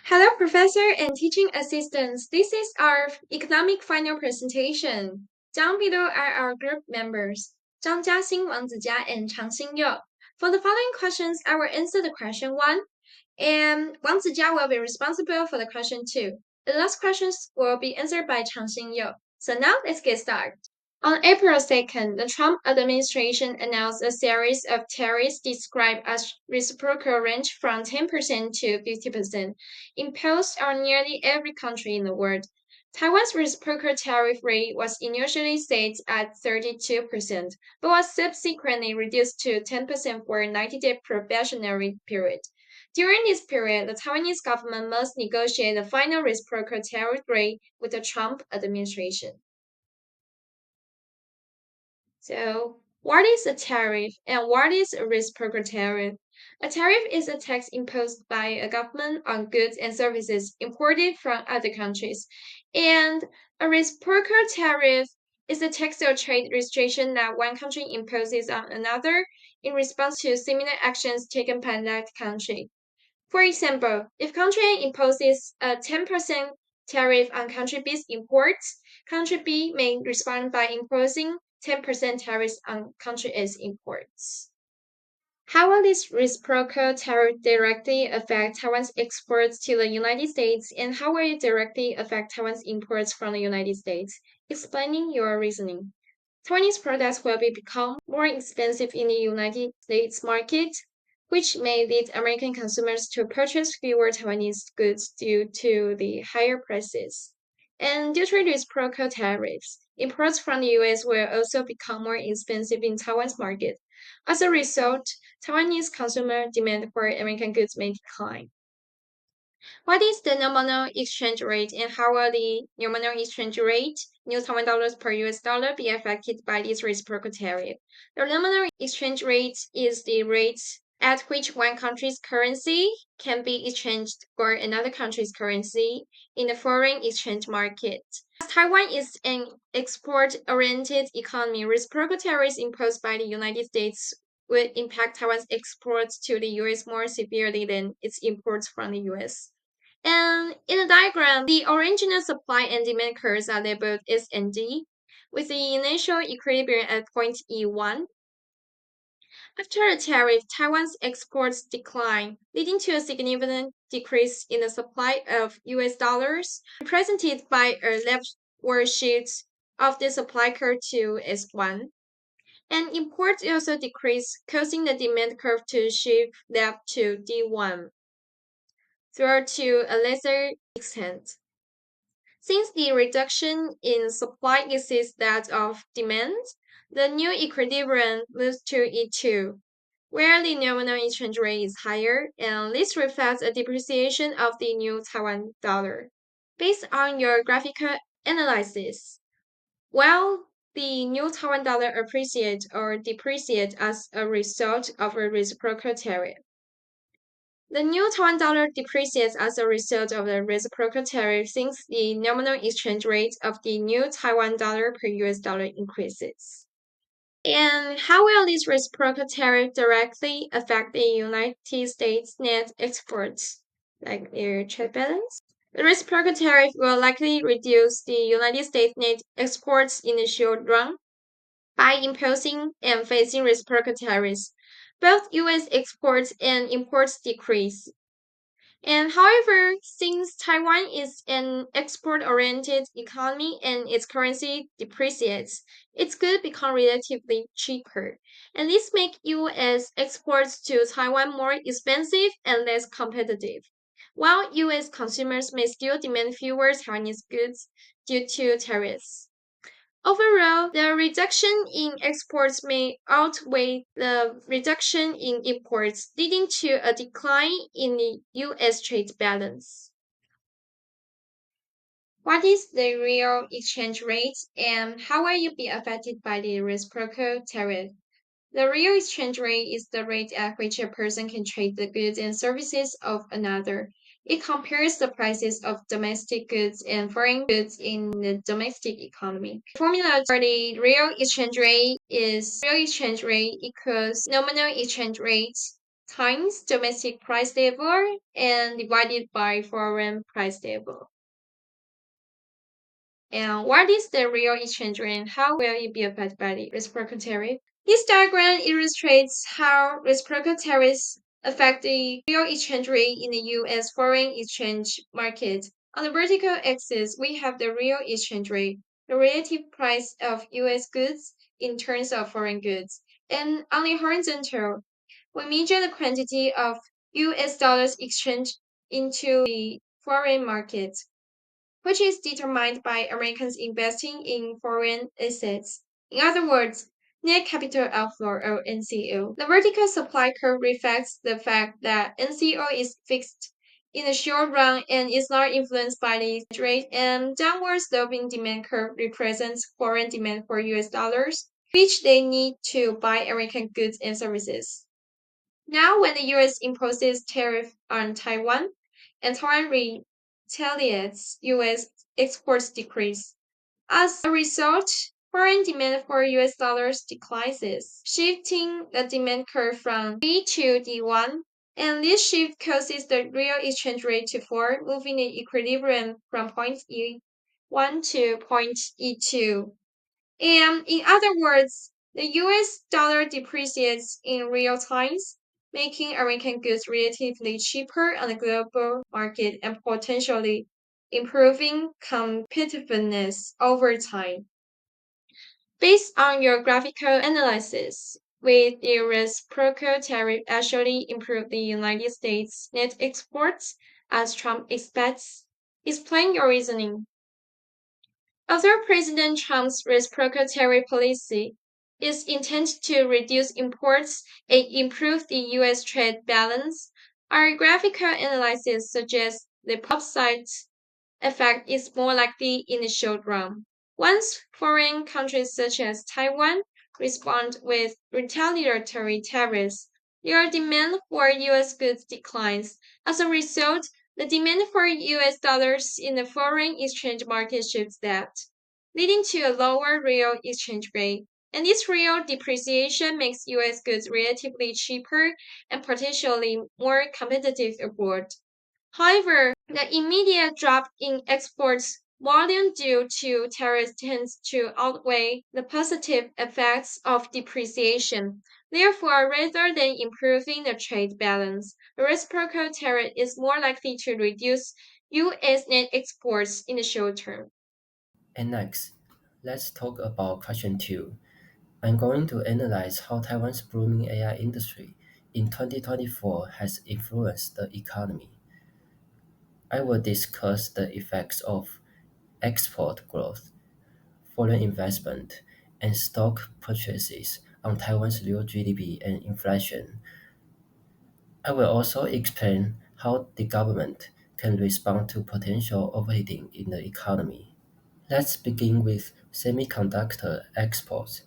Hello, Professor and teaching assistants. This is our economic final presentation. Down below are our group members, Zhang Jiaxing, Wang Zijia, and Chang Xingyou. For the following questions, I will answer the question 1, and Wang Zijia will be responsible for the question 2. The last questions will be answered by Chang Xingyou. So now let's get started. On April 2nd, the Trump administration announced a series of tariffs described as reciprocal range from 10% to 50%, imposed on nearly every country in the world. Taiwan's reciprocal tariff rate was initially set at 32%, but was subsequently reduced to 10% for a 90-day probationary period. During this period, the Taiwanese government must negotiate the final reciprocal tariff rate with the Trump administration. So, what is a tariff and what is a reciprocal tariff? A tariff is a tax imposed by a government on goods and services imported from other countries. And a reciprocal tariff is a tax or trade restriction that one country imposes on another in response to similar actions taken by that country. For example, if country A imposes a 10% tariff on country B's imports, country B may respond by imposing 10% tariffs on country A's imports. How will this reciprocal tariff directly affect Taiwan's exports to the United States, and how will it directly affect Taiwan's imports from the United States? Explaining your reasoning. Taiwanese products will become more expensive in the United States market, which may lead American consumers to purchase fewer Taiwanese goods due to the higher prices. And due to reciprocal tariffs, imports from the US will also become more expensive in Taiwan's market. As a result, Taiwanese consumer demand for American goods may decline. What is the nominal exchange rate and how will the nominal exchange rate, new Taiwan dollars per US dollar, be affected by this reciprocal tariff? The nominal exchange rate is the rate at which one country's currency can be exchanged for another country's currency in the foreign exchange market. As Taiwan is an export-oriented economy, reciprocal tariffs imposed by the United States would impact Taiwan's exports to the US more severely than its imports from the US. And in the diagram, the original supply and demand curves are labeled S and D, with the initial equilibrium at point E1. After the tariff, Taiwan's exports declined, leading to a significant decrease in the supply of US dollars, represented by a leftward shift of the supply curve to S1. And imports also decreased, causing the demand curve to shift left to D1 though to a lesser extent. Since the reduction in supply exceeds that of demand, the new equilibrium moves to E2, where the nominal exchange rate is higher, and this reflects a depreciation of the new Taiwan dollar. Based on your graphical analysis, while the new Taiwan dollar appreciates or depreciates as a result of a reciprocal tariff. The new Taiwan dollar depreciates as a result of the reciprocal tariff since the nominal exchange rate of the new Taiwan dollar per US dollar increases. And how will this reciprocal tariff directly affect the United States net exports, like their trade balance? The reciprocal tariff will likely reduce the United States net exports in the short run by imposing and facing reciprocal tariffs. Both US exports and imports decrease. And however, since Taiwan is an export-oriented economy and its currency depreciates, its goods become relatively cheaper. And this makes US exports to Taiwan more expensive and less competitive. While US consumers may still demand fewer Taiwanese goods due to tariffs. Overall, the reduction in exports may outweigh the reduction in imports, leading to a decline in the US trade balance. What is the real exchange rate and how will you be affected by the reciprocal tariff? The real exchange rate is the rate at which a person can trade the goods and services of another. It compares the prices of domestic goods and foreign goods in the domestic economy. The formula for the real exchange rate is real exchange rate equals nominal exchange rate times domestic price level and divided by foreign price level. And what is the real exchange rate and how will it be affected by the reciprocal tariff? This diagram illustrates how reciprocal tariffs affect the real exchange rate in the US foreign exchange market. On the vertical axis, we have the real exchange rate, the relative price of US goods in terms of foreign goods. And on the horizontal, we measure the quantity of US dollars exchanged into the foreign market, which is determined by Americans investing in foreign assets. In other words, net capital outflow or NCO. The vertical supply curve reflects the fact that NCO is fixed in the short run and is not influenced by the exchange rate, and downward sloping demand curve represents foreign demand for US dollars, which they need to buy American goods and services. Now, when the US imposes tariff on Taiwan and Taiwan retaliates, US exports decrease. As a result, foreign demand for US dollars declines, shifting the demand curve from D to D1. And this shift causes the real exchange rate to fall, moving the equilibrium from point E1 to point E2. And in other words, the US dollar depreciates in real times, making American goods relatively cheaper on the global market and potentially improving competitiveness over time. Based on your graphical analysis, with the reciprocal tariff actually improve the United States net exports as Trump expects, explain your reasoning. Although President Trump's reciprocal tariff policy is intended to reduce imports and improve the U.S. trade balance, our graphical analysis suggests the upside effect is more likely in the short run. Once foreign countries such as Taiwan respond with retaliatory tariffs, their demand for US goods declines. As a result, the demand for US dollars in the foreign exchange market shifts that, leading to a lower real exchange rate. And this real depreciation makes US goods relatively cheaper and potentially more competitive abroad. However, the immediate drop in exports volume due to tariffs tends to outweigh the positive effects of depreciation. Therefore, rather than improving the trade balance, the reciprocal tariff is more likely to reduce U.S. net exports in the short term. And next, let's talk about question 2. I'm going to analyze how Taiwan's booming AI industry in 2024 has influenced the economy. I will discuss the effects of export growth, foreign investment, and stock purchases on Taiwan's real GDP and inflation. I will also explain how the government can respond to potential overheating in the economy. Let's begin with semiconductor exports.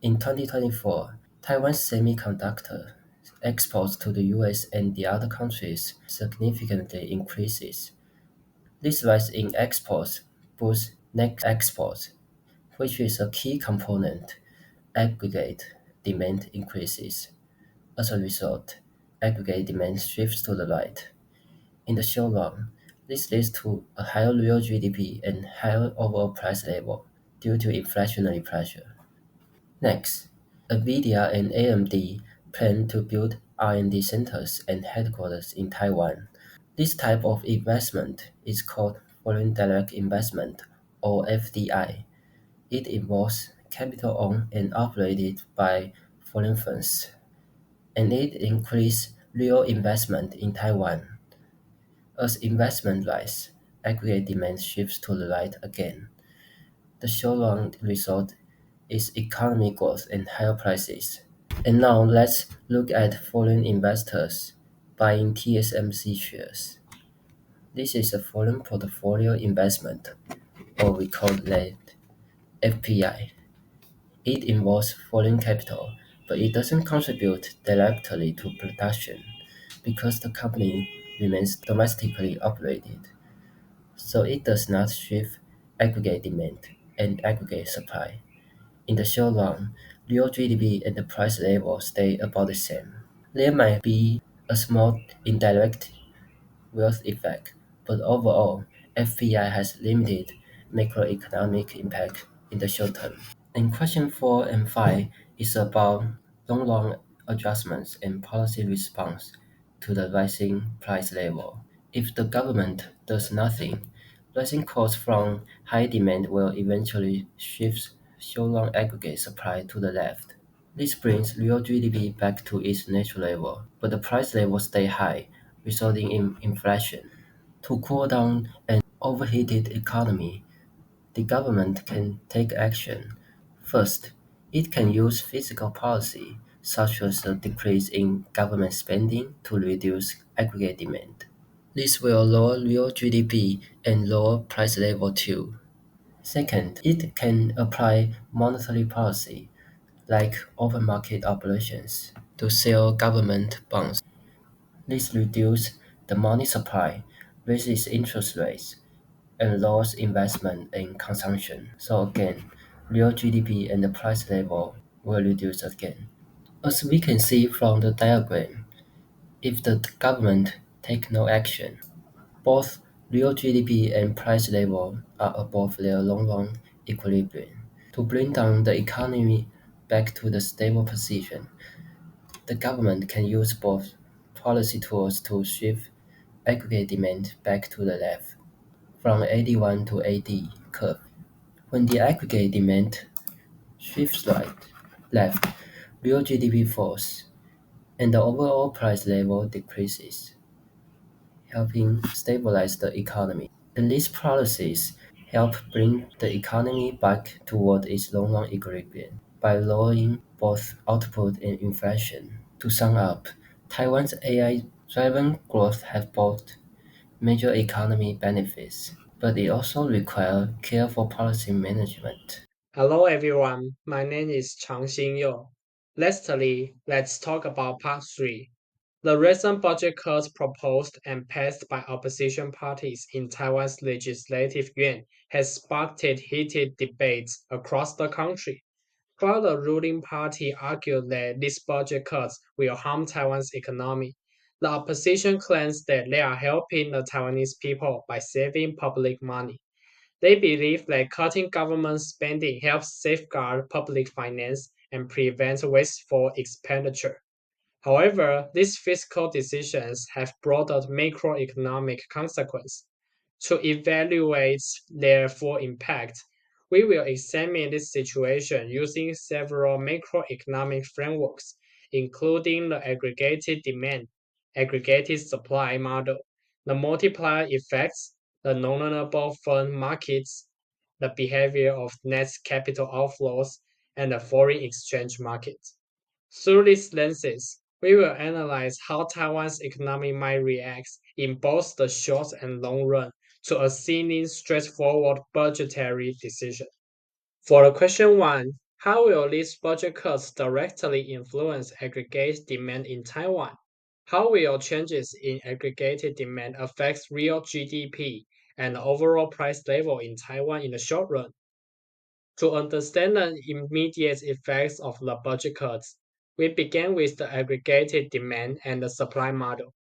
In 2024, Taiwan's semiconductor exports to the US and the other countries significantly increases. This rise in exports boosts net exports, which is a key component. Aggregate demand increases. As a result, aggregate demand shifts to the right. In the short run, this leads to a higher real GDP and higher overall price level due to inflationary pressure. Next, NVIDIA and AMD plan to build R&D centers and headquarters in Taiwan. This type of investment is called foreign direct investment or FDI. It involves capital owned and operated by foreign firms, and it increases real investment in Taiwan. As investment rise, aggregate demand shifts to the right again. The short-run result is economic growth and higher prices. And now let's look at foreign investors buying TSMC shares. This is a foreign portfolio investment, or we call it FPI. It involves foreign capital, but it doesn't contribute directly to production because the company remains domestically operated. So it does not shift aggregate demand and aggregate supply. In the short run, real GDP and the price level stay about the same. There might be a small indirect wealth effect, but overall, FPI has limited macroeconomic impact in the short term. And question 4 and 5 is about long-run adjustments and policy response to the rising price level. If the government does nothing, rising costs from high demand will eventually shift short-run aggregate supply to the left. This brings real GDP back to its natural level, but the price level stays high, resulting in inflation. To cool down an overheated economy, the government can take action. First, it can use fiscal policy, such as a decrease in government spending to reduce aggregate demand. This will lower real GDP and lower price level too. Second, it can apply monetary policy, like open market operations, to sell government bonds. This reduces the money supply, raises interest rates, and lowers investment and consumption. So again, real GDP and the price level will reduce again. As we can see from the diagram, if the government take no action, both real GDP and price level are above their long-run equilibrium. To bring down the economy back to the stable position, the government can use both policy tools to shift aggregate demand back to the left, from 81 to 80 curve. When the aggregate demand shifts left, real GDP falls, and the overall price level decreases, helping stabilize the economy. And these policies help bring the economy back toward its long-run equilibrium by lowering both output and inflation. To sum up, Taiwan's AI-driven growth has both major economic benefits, but it also requires careful policy management. Hello everyone, my name is Changxin Yu. Lastly, let's talk about part 3. The recent budget cuts proposed and passed by opposition parties in Taiwan's legislative yuan has sparked heated debates across the country. While the ruling party argued that these budget cuts will harm Taiwan's economy, the opposition claims that they are helping the Taiwanese people by saving public money. They believe that cutting government spending helps safeguard public finance and prevent wasteful expenditure. However, these fiscal decisions have broader macroeconomic consequences. To evaluate their full impact, we will examine this situation using several macroeconomic frameworks, including the aggregated demand, aggregated supply model, the multiplier effects, the non-renewable fund markets, the behavior of net capital outflows, and the foreign exchange market. Through these lenses, we will analyze how Taiwan's economy might react in both the short and long run to a seemingly straightforward budgetary decision. For the question 1, how will these budget cuts directly influence aggregate demand in Taiwan? How will changes in aggregated demand affect real GDP and the overall price level in Taiwan in the short run? To understand the immediate effects of the budget cuts, we begin with the aggregated demand and the supply model.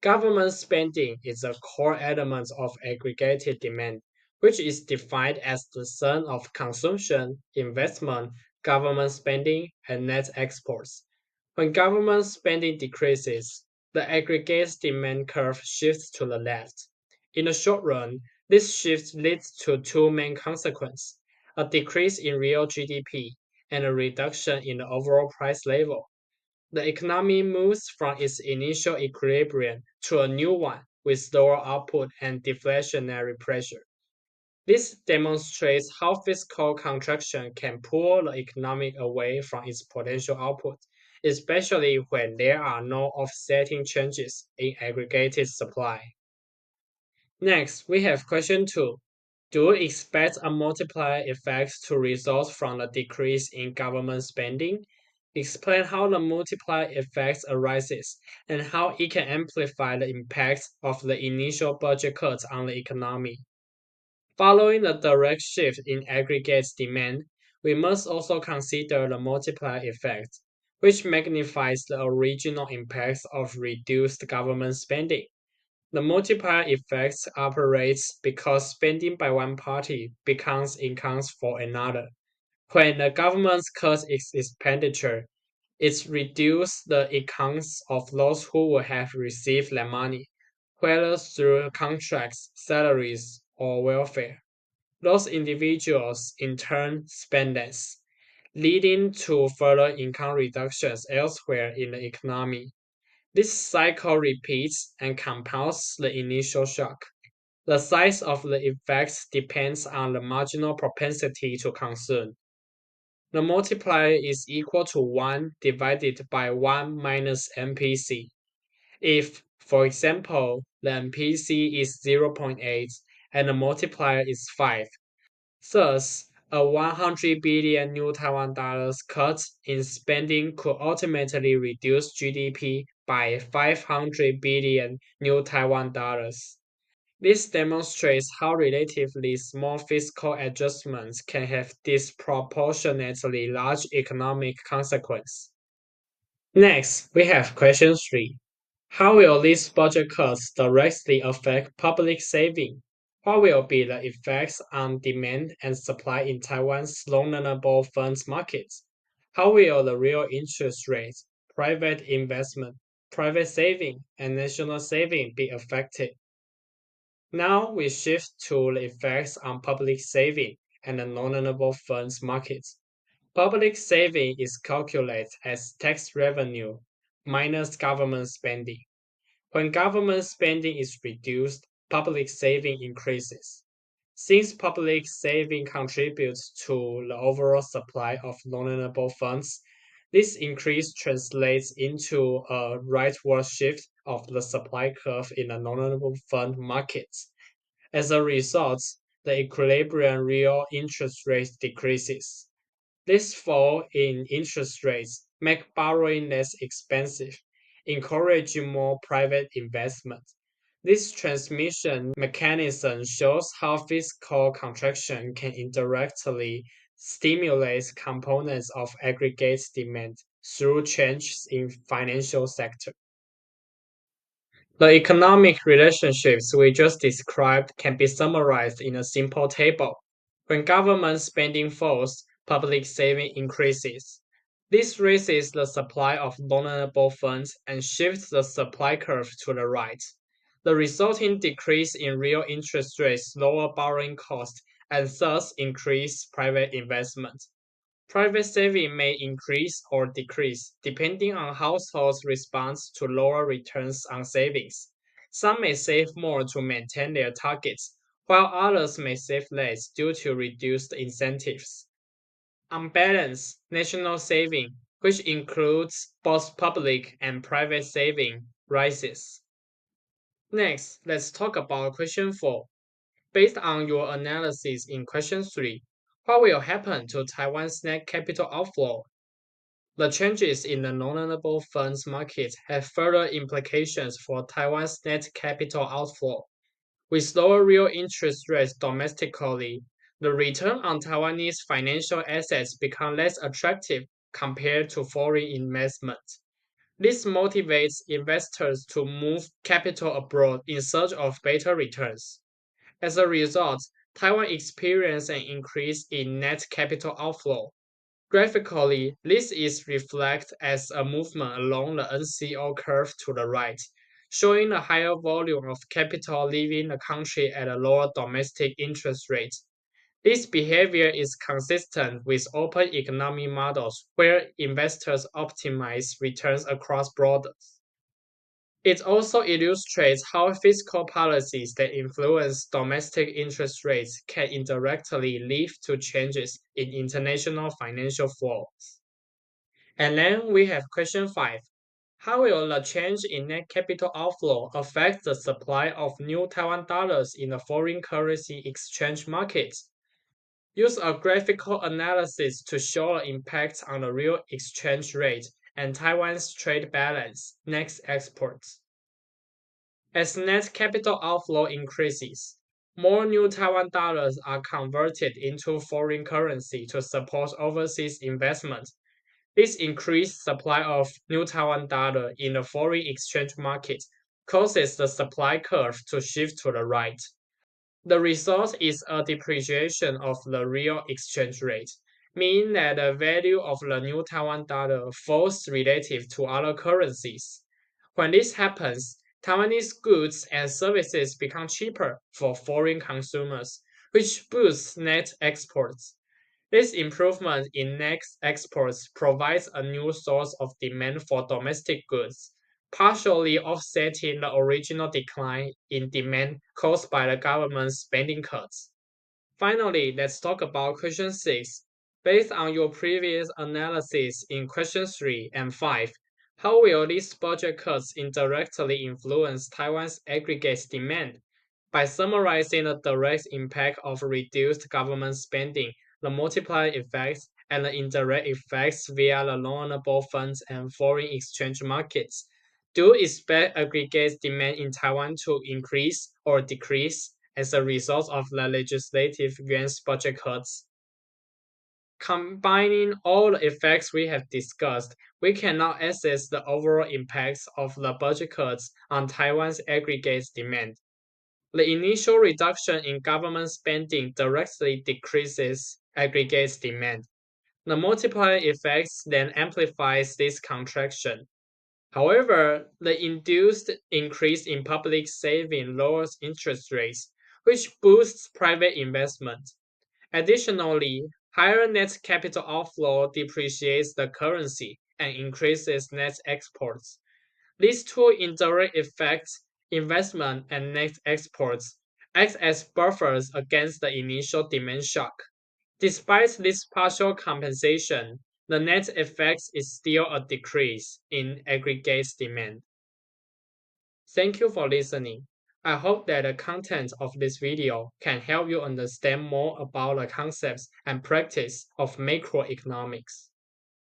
Government spending is a core element of aggregated demand, which is defined as the sum of consumption, investment, government spending, and net exports. When government spending decreases, the aggregate demand curve shifts to the left. In the short run, this shift leads to two main consequences: a decrease in real GDP and a reduction in the overall price level. The economy moves from its initial equilibrium to a new one with lower output and deflationary pressure. This demonstrates how fiscal contraction can pull the economy away from its potential output, especially when there are no offsetting changes in aggregated supply. Next, we have question 2. Do you expect a multiplier effect to result from a decrease in government spending? Explain how the multiplier effect arises and how it can amplify the impact of the initial budget cuts on the economy. Following the direct shift in aggregate demand, we must also consider the multiplier effect, which magnifies the original impacts of reduced government spending. The multiplier effect operates because spending by one party becomes income for another. When the government cuts its expenditure, it reduces the incomes of those who will have received their money, whether through contracts, salaries, or welfare. Those individuals in turn spend less, leading to further income reductions elsewhere in the economy. This cycle repeats and compounds the initial shock. The size of the effects depends on the marginal propensity to consume. The multiplier is equal to 1 divided by 1 minus MPC. If, for example, the MPC is 0.8 and the multiplier is 5, thus a 100 billion new Taiwan dollars cut in spending could ultimately reduce GDP by 500 billion new Taiwan dollars. This demonstrates how relatively small fiscal adjustments can have disproportionately large economic consequences. Next, we have question 3. How will these budget cuts directly affect public saving? What will be the effects on demand and supply in Taiwan's loanable funds markets? How will the real interest rate, private investment, private saving, and national saving be affected? Now we shift to the effects on public saving and the loanable funds markets. Public saving is calculated as tax revenue minus government spending. When government spending is reduced, public saving increases. Since public saving contributes to the overall supply of loanable funds, this increase translates into a rightward shift of the supply curve in the loanable fund markets. As a result, the equilibrium real interest rate decreases. This fall in interest rates make borrowing less expensive, encouraging more private investment. This transmission mechanism shows how fiscal contraction can indirectly stimulate components of aggregate demand through changes in financial sector. The economic relationships we just described can be summarized in a simple table. When government spending falls, public saving increases. This raises the supply of loanable funds and shifts the supply curve to the right. The resulting decrease in real interest rates lower borrowing costs and thus increase private investment. Private saving may increase or decrease depending on households' response to lower returns on savings. Some may save more to maintain their targets, while others may save less due to reduced incentives. On balance, national saving, which includes both public and private saving, rises. Next, let's talk about question 4. Based on your analysis in question 3, what will happen to Taiwan's net capital outflow? The changes in the loanable funds market have further implications for Taiwan's net capital outflow. With lower real interest rates domestically, the return on Taiwanese financial assets become less attractive compared to foreign investments. This motivates investors to move capital abroad in search of better returns. As a result, Taiwan experienced an increase in net capital outflow. Graphically, this is reflected as a movement along the NCO curve to the right, showing a higher volume of capital leaving the country at a lower domestic interest rate. This behavior is consistent with open economy models where investors optimize returns across borders. It also illustrates how fiscal policies that influence domestic interest rates can indirectly lead to changes in international financial flows. And then we have question 5. How will the change in net capital outflow affect the supply of new Taiwan dollars in the foreign currency exchange markets? Use a graphical analysis to show the impact on the real exchange rate and Taiwan's trade balance, next exports. As net capital outflow increases, more new Taiwan dollars are converted into foreign currency to support overseas investment. This increased supply of new Taiwan dollar in the foreign exchange market causes the supply curve to shift to the right. The result is a depreciation of the real exchange rate, meaning that the value of the new Taiwan dollar falls relative to other currencies. When this happens, Taiwanese goods and services become cheaper for foreign consumers, which boosts net exports. This improvement in net exports provides a new source of demand for domestic goods, partially offsetting the original decline in demand caused by the government's spending cuts. Finally, let's talk about question 6. Based on your previous analysis in question 3 and 5, how will these budget cuts indirectly influence Taiwan's aggregate demand? By summarizing the direct impact of reduced government spending, the multiplier effects, and the indirect effects via the loanable funds and foreign exchange markets, do you expect aggregate demand in Taiwan to increase or decrease as a result of the legislative yuan's budget cuts? Combining all the effects we have discussed, we can now assess the overall impacts of the budget cuts on Taiwan's aggregate demand. The initial reduction in government spending directly decreases aggregate demand. The multiplier effects then amplifies this contraction. However, the induced increase in public saving lowers interest rates, which boosts private investment. Additionally, higher net capital outflow depreciates the currency and increases net exports. These two indirect effects, investment and net exports, act as buffers against the initial demand shock. Despite this partial compensation, the net effect is still a decrease in aggregate demand. Thank you for listening. I hope that the content of this video can help you understand more about the concepts and practice of macroeconomics.